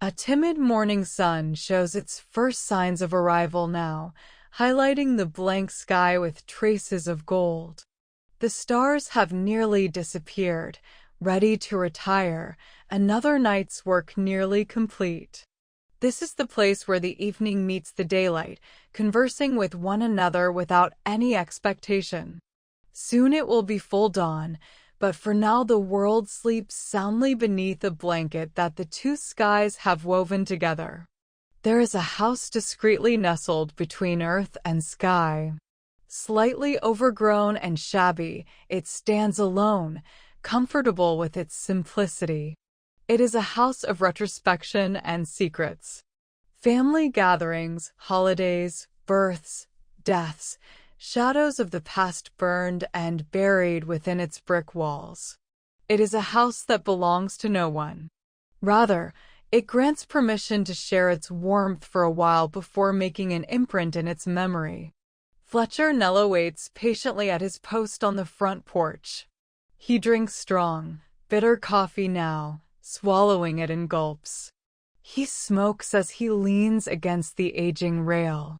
A timid morning sun shows its first signs of arrival now, highlighting the blank sky with traces of gold. The stars have nearly disappeared, ready to retire, another night's work nearly complete. This is the place where the evening meets the daylight, conversing with one another without any expectation. Soon it will be full dawn, but for now the world sleeps soundly beneath a blanket that the two skies have woven together. There is a house discreetly nestled between earth and sky. Slightly overgrown and shabby, it stands alone, comfortable with its simplicity. It is a house of retrospection and secrets. Family gatherings, holidays, births, deaths, shadows of the past burned and buried within its brick walls. It is a house that belongs to no one. Rather, it grants permission to share its warmth for a while before making an imprint in its memory. Fletcher Nello waits patiently at his post on the front porch. He drinks strong, bitter coffee now, swallowing it in gulps. He smokes as he leans against the aging rail.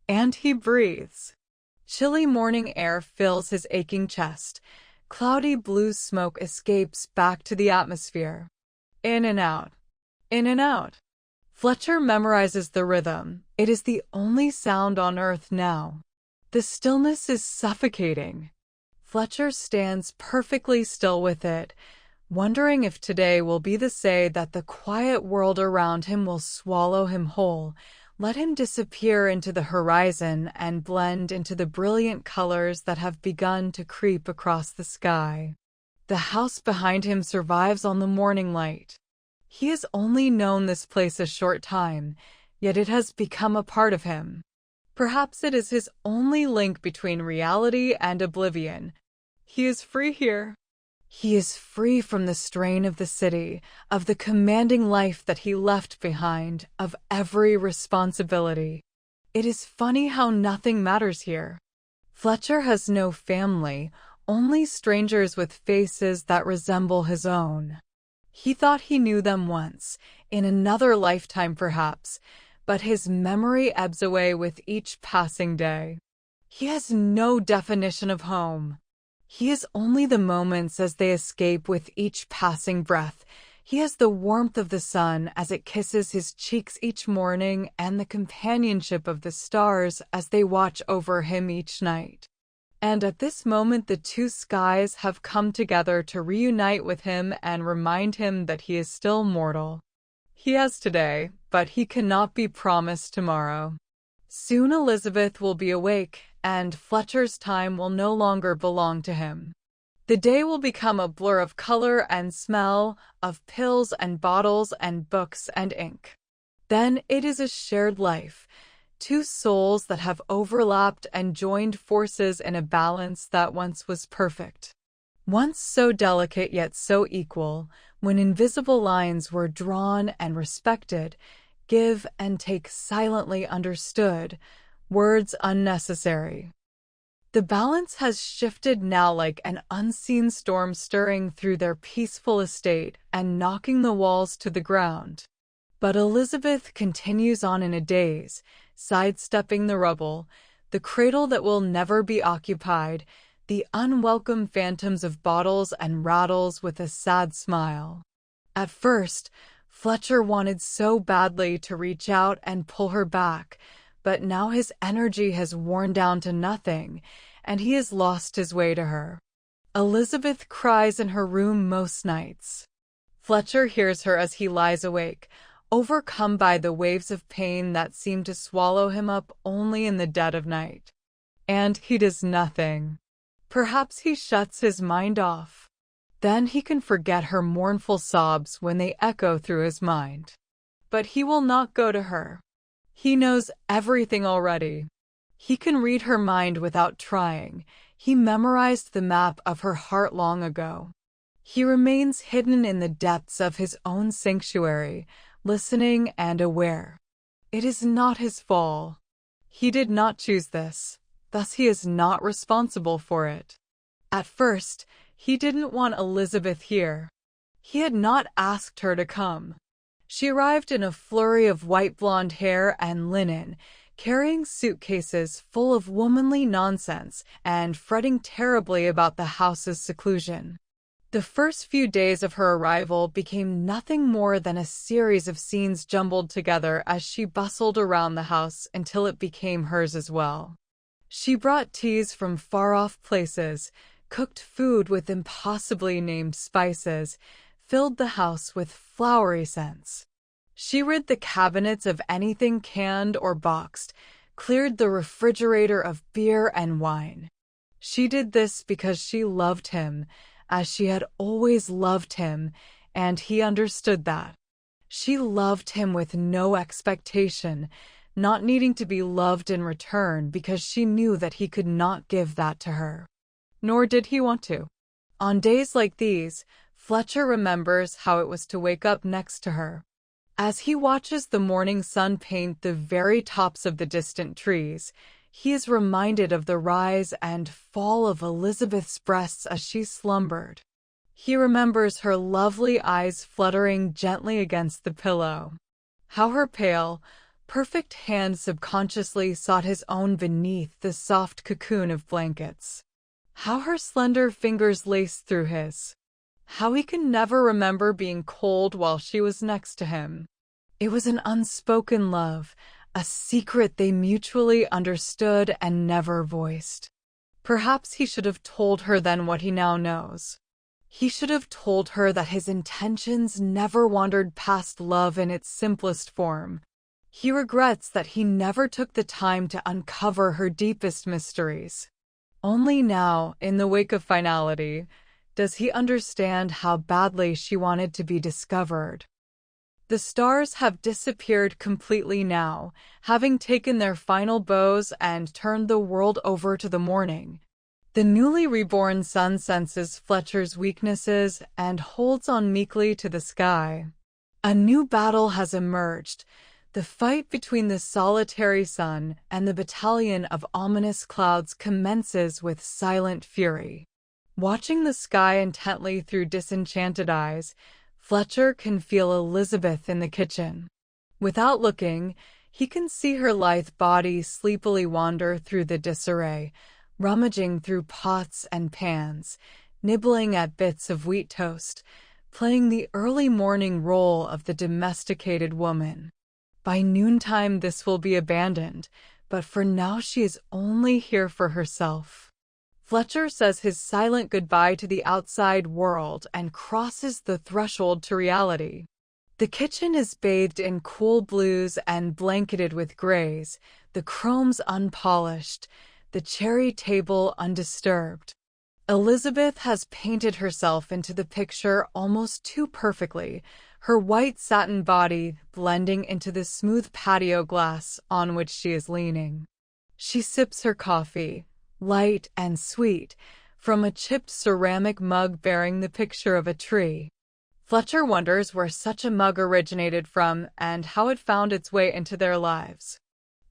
And he breathes. Chilly morning air fills his aching chest. Cloudy blue smoke escapes back to the atmosphere. In and out. In and out. Fletcher memorizes the rhythm. It is the only sound on earth now. The stillness is suffocating. Fletcher stands perfectly still with it, wondering if today will be the day that the quiet world around him will swallow him whole, let him disappear into the horizon and blend into the brilliant colors that have begun to creep across the sky. The house behind him survives on the morning light. He has only known this place a short time, yet it has become a part of him. Perhaps it is his only link between reality and oblivion. He is free here. He is free from the strain of the city, of the commanding life that he left behind, of every responsibility. It is funny how nothing matters here. Fletcher has no family, only strangers with faces that resemble his own. He thought he knew them once, in another lifetime perhaps, but his memory ebbs away with each passing day. He has no definition of home. He has only the moments as they escape with each passing breath. He has the warmth of the sun as it kisses his cheeks each morning and the companionship of the stars as they watch over him each night. And at this moment the two skies have come together to reunite with him and remind him that he is still mortal. He has today, but he cannot be promised tomorrow. Soon Elizabeth will be awake, and Fletcher's time will no longer belong to him. The day will become a blur of color and smell, of pills and bottles and books and ink. Then it is a shared life, two souls that have overlapped and joined forces in a balance that once was perfect. Once so delicate yet so equal, when invisible lines were drawn and respected, give and take silently understood, words unnecessary. The balance has shifted now like an unseen storm stirring through their peaceful estate and knocking the walls to the ground. But Elizabeth continues on in a daze, sidestepping the rubble, the cradle that will never be occupied, the unwelcome phantoms of bottles and rattles with a sad smile. At first, Fletcher wanted so badly to reach out and pull her back, but now his energy has worn down to nothing, and he has lost his way to her. Elizabeth cries in her room most nights. Fletcher hears her as he lies awake, overcome by the waves of pain that seem to swallow him up only in the dead of night. And he does nothing. Perhaps he shuts his mind off. Then he can forget her mournful sobs when they echo through his mind. But he will not go to her. He knows everything already. He can read her mind without trying. He memorized the map of her heart long ago. He remains hidden in the depths of his own sanctuary, listening and aware. It is not his fall. He did not choose this. Thus he is not responsible for it. At first, he didn't want Elizabeth here. He had not asked her to come. She arrived in a flurry of white blonde hair and linen, carrying suitcases full of womanly nonsense and fretting terribly about the house's seclusion. The first few days of her arrival became nothing more than a series of scenes jumbled together as she bustled around the house until it became hers as well. She brought teas from far-off places, cooked food with impossibly named spices, filled the house with flowery scents. She rid the cabinets of anything canned or boxed, cleared the refrigerator of beer and wine. She did this because she loved him, as she had always loved him, and he understood that. She loved him with no expectation, not needing to be loved in return because she knew that he could not give that to her. Nor did he want to. On days like these, Fletcher remembers how it was to wake up next to her. As he watches the morning sun paint the very tops of the distant trees, he is reminded of the rise and fall of Elizabeth's breasts as she slumbered. He remembers her lovely eyes fluttering gently against the pillow. How her pale, perfect hand subconsciously sought his own beneath the soft cocoon of blankets. How her slender fingers laced through his. How he could never remember being cold while she was next to him. It was an unspoken love, a secret they mutually understood and never voiced. Perhaps he should have told her then what he now knows. He should have told her that his intentions never wandered past love in its simplest form. He regrets that he never took the time to uncover her deepest mysteries. Only now, in the wake of finality, does he understand how badly she wanted to be discovered. The stars have disappeared completely now, having taken their final bows and turned the world over to the morning. The newly reborn sun senses Fletcher's weaknesses and holds on meekly to the sky. A new battle has emerged. The fight between the solitary sun and the battalion of ominous clouds commences with silent fury. Watching the sky intently through disenchanted eyes, Fletcher can feel Elizabeth in the kitchen. Without looking, he can see her lithe body sleepily wander through the disarray, rummaging through pots and pans, nibbling at bits of wheat toast, playing the early morning role of the domesticated woman. By noontime this will be abandoned, but for now she is only here for herself. Fletcher says his silent goodbye to the outside world and crosses the threshold to reality. The kitchen is bathed in cool blues and blanketed with grays, the chromes unpolished, the cherry table undisturbed. Elizabeth has painted herself into the picture almost too perfectly, her white satin body blending into the smooth patio glass on which she is leaning. She sips her coffee, light and sweet, from a chipped ceramic mug bearing the picture of a tree. Fletcher wonders where such a mug originated from and how it found its way into their lives.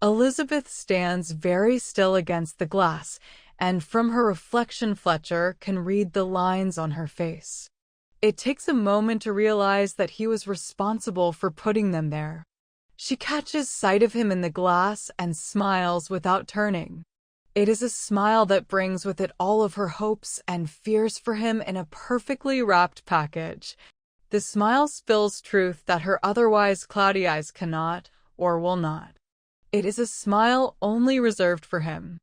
Elizabeth stands very still against the glass, and from her reflection Fletcher can read the lines on her face. It takes a moment to realize that he was responsible for putting them there. She catches sight of him in the glass and smiles without turning. It is a smile that brings with it all of her hopes and fears for him in a perfectly wrapped package. The smile spills truth that her otherwise cloudy eyes cannot or will not. It is a smile only reserved for him.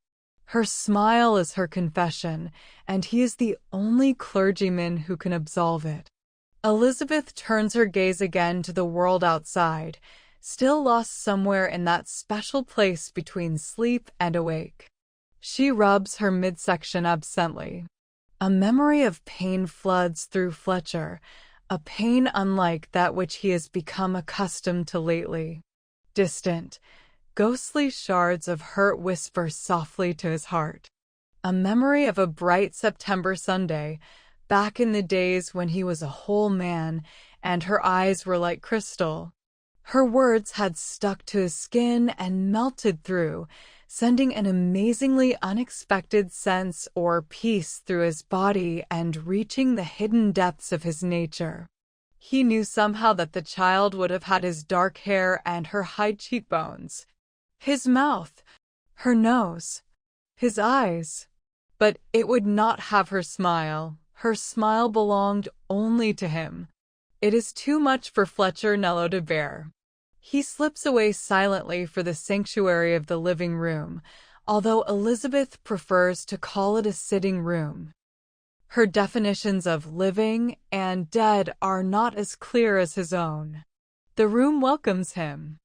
Her smile is her confession, and he is the only clergyman who can absolve it. Elizabeth turns her gaze again to the world outside, still lost somewhere in that special place between sleep and awake. She rubs her midsection absently. A memory of pain floods through Fletcher, a pain unlike that which he has become accustomed to lately. Distant, ghostly shards of hurt whisper softly to his heart. A memory of a bright September Sunday, back in the days when he was a whole man and her eyes were like crystal. Her words had stuck to his skin and melted through, sending an amazingly unexpected sense or peace through his body and reaching the hidden depths of his nature. He knew somehow that the child would have had his dark hair and her high cheekbones, his mouth, her nose, his eyes. But it would not have her smile. Her smile belonged only to him. It is too much for Fletcher Nello to bear. He slips away silently for the sanctuary of the living room, although Elizabeth prefers to call it a sitting room. Her definitions of living and dead are not as clear as his own. The room welcomes him.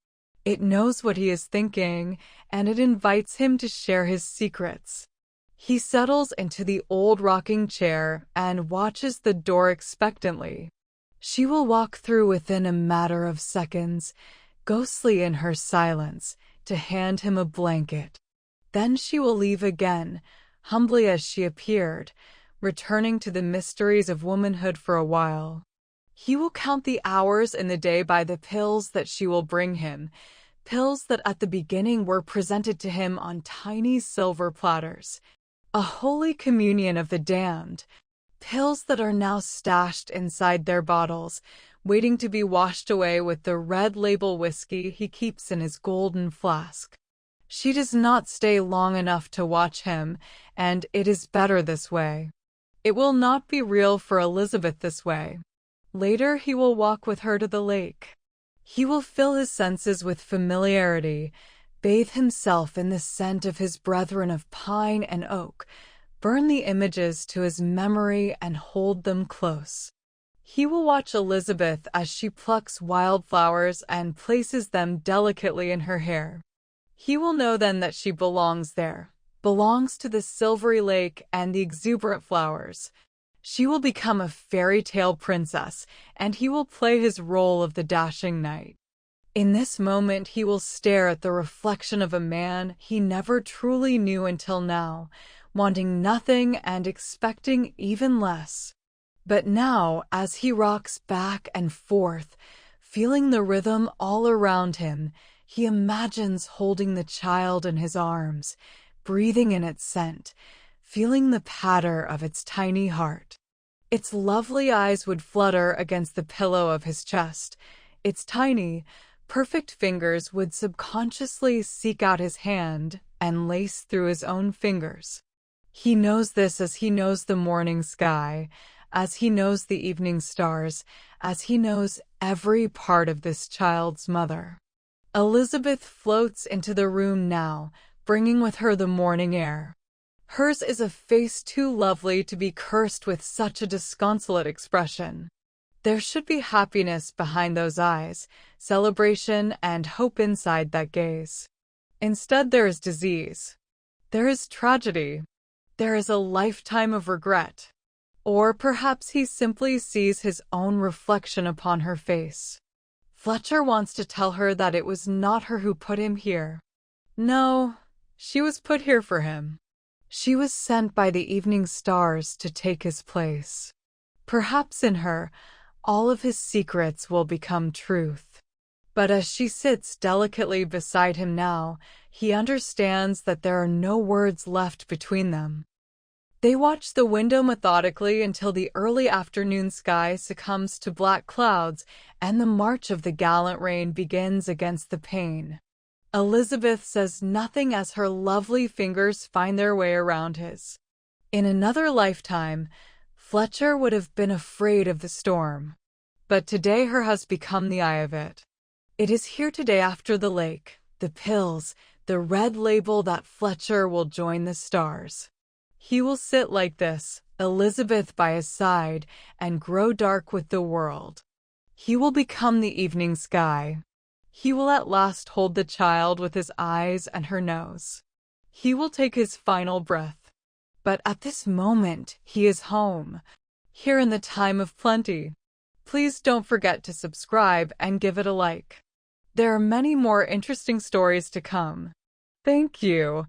It knows what he is thinking, and it invites him to share his secrets. He settles into the old rocking chair and watches the door expectantly. She will walk through within a matter of seconds, ghostly in her silence, to hand him a blanket. Then she will leave again, humbly as she appeared, returning to the mysteries of womanhood for a while. He will count the hours in the day by the pills that she will bring him, pills that at the beginning were presented to him on tiny silver platters, a holy communion of the damned, pills that are now stashed inside their bottles, waiting to be washed away with the red label whiskey he keeps in his golden flask. She does not stay long enough to watch him, and it is better this way. It will not be real for Elizabeth this way. Later he will walk with her to the lake. He will fill his senses with familiarity, bathe himself in the scent of his brethren of pine and oak, burn the images to his memory and hold them close. He will watch Elizabeth as she plucks wildflowers and places them delicately in her hair. He will know then that she belongs there, belongs to the silvery lake and the exuberant flowers. She will become a fairy tale princess, and he will play his role of the dashing knight. In this moment he will stare at the reflection of a man he never truly knew until now, wanting nothing and expecting even less. But now, as he rocks back and forth, feeling the rhythm all around him, he imagines holding the child in his arms, breathing in its scent, feeling the patter of its tiny heart. Its lovely eyes would flutter against the pillow of his chest. Its tiny, perfect fingers would subconsciously seek out his hand and lace through his own fingers. He knows this as he knows the morning sky, as he knows the evening stars, as he knows every part of this child's mother. Elizabeth floats into the room now, bringing with her the morning air. Hers is a face too lovely to be cursed with such a disconsolate expression. There should be happiness behind those eyes, celebration and hope inside that gaze. Instead, there is disease. There is tragedy. There is a lifetime of regret. Or perhaps he simply sees his own reflection upon her face. Fletcher wants to tell her that it was not her who put him here. No, she was put here for him. She was sent by the evening stars to take his place. Perhaps in her, all of his secrets will become truth. But as she sits delicately beside him now, he understands that there are no words left between them. They watch the window methodically until the early afternoon sky succumbs to black clouds and the march of the gallant rain begins against the pane. Elizabeth says nothing as her lovely fingers find their way around his. In another lifetime, Fletcher would have been afraid of the storm. But today her has become the eye of it. It is here today after the lake, the pills, the red label that Fletcher will join the stars. He will sit like this, Elizabeth by his side, and grow dark with the world. He will become the evening sky. He will at last hold the child with his eyes and her nose. He will take his final breath. But at this moment, he is home, here in the time of plenty. Please don't forget to subscribe and give it a like. There are many more interesting stories to come. Thank you.